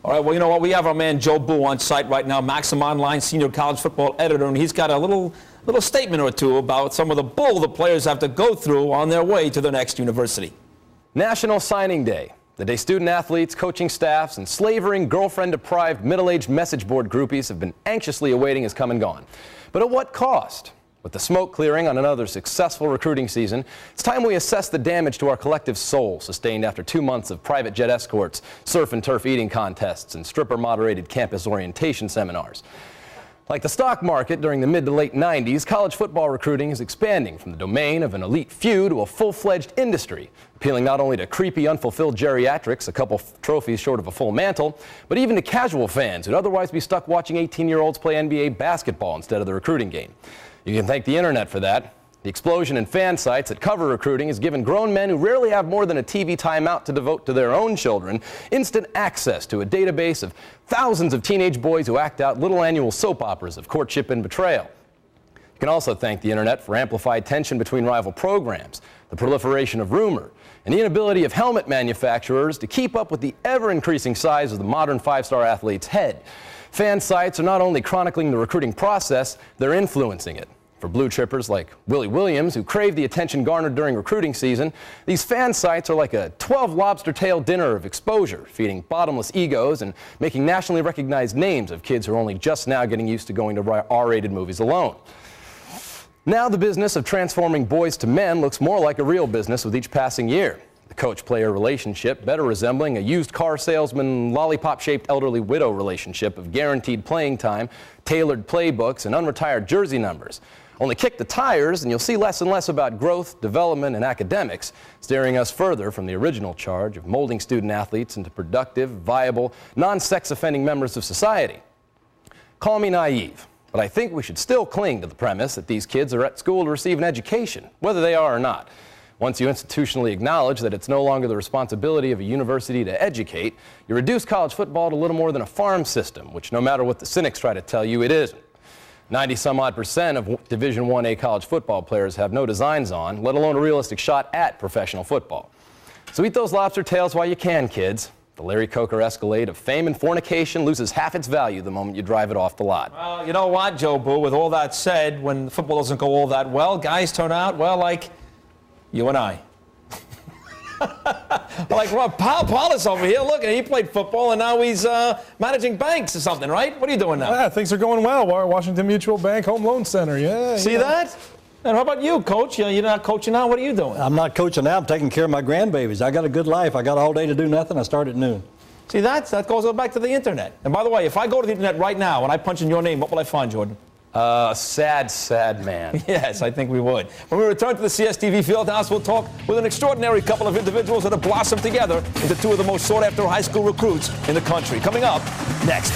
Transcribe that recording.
All right, well, you know what? We have our man Joe Boo on site right now, Maxim Online senior college football editor, and he's got a little statement or two about some of the bull the players have to go through on their way to the next university. National Signing Day, the day student athletes, coaching staffs, and slavering, girlfriend-deprived, middle-aged message board groupies have been anxiously awaiting has come and gone. But at what cost? With the smoke clearing on another successful recruiting season, it's time we assess the damage to our collective soul sustained after 2 months of private jet escorts, surf and turf eating contests, and stripper-moderated campus orientation seminars. Like the stock market during the mid to late 90s, college football recruiting is expanding from the domain of an elite few to a full-fledged industry, appealing not only to creepy, unfulfilled geriatrics, a couple trophies short of a full mantle, but even to casual fans who'd otherwise be stuck watching 18-year-olds play NBA basketball instead of the recruiting game. You can thank the internet for that. The explosion in fan sites that cover recruiting has given grown men who rarely have more than a TV timeout to devote to their own children instant access to a database of thousands of teenage boys who act out little annual soap operas of courtship and betrayal. You can also thank the internet for amplified tension between rival programs, the proliferation of rumor, and the inability of helmet manufacturers to keep up with the ever-increasing size of the modern five-star athlete's head. Fan sites are not only chronicling the recruiting process, they're influencing it. For blue chippers like Willie Williams, who crave the attention garnered during recruiting season, these fan sites are like a 12 lobster tail dinner of exposure, feeding bottomless egos and making nationally recognized names of kids who are only just now getting used to going to R-rated movies alone. Now the business of transforming boys to men looks more like a real business with each passing year. The coach-player relationship better resembling a used car salesman, lollipop-shaped elderly widow relationship of guaranteed playing time, tailored playbooks, and unretired jersey numbers. Only kick the tires and you'll see less and less about growth, development, and academics, steering us further from the original charge of molding student athletes into productive, viable, non-sex offending members of society. Call me naive, but I think we should still cling to the premise that these kids are at school to receive an education, whether they are or not. Once you institutionally acknowledge that it's no longer the responsibility of a university to educate, you reduce college football to little more than a farm system, which no matter what the cynics try to tell you, it isn't. 90-some-odd% of Division I-A college football players have no designs on, let alone a realistic shot at professional football. So eat those lobster tails while you can, kids. The Larry Coker Escalade of fame and fornication loses half its value the moment you drive it off the lot. Well, you know what, Joe Boo, with all that said, when football doesn't go all that well, guys turn out, well, like you and I. Like Rob Paulus over here. Look, he played football, and now he's managing banks or something, right? What are you doing now? Yeah, things are going well. Washington Mutual Bank Home Loan Center, yeah. See that? And how about you, Coach? You're not coaching now. What are you doing? I'm not coaching now. I'm taking care of my grandbabies. I got a good life. I got all day to do nothing. I start at noon. See, that goes back to the internet. And by the way, if I go to the internet right now and I punch in your name, what will I find, Jordan? Sad, sad man. Yes, I think we would. When we return to the CSTV Fieldhouse, we'll talk with an extraordinary couple of individuals that have blossomed together into two of the most sought-after high school recruits in the country. Coming up next.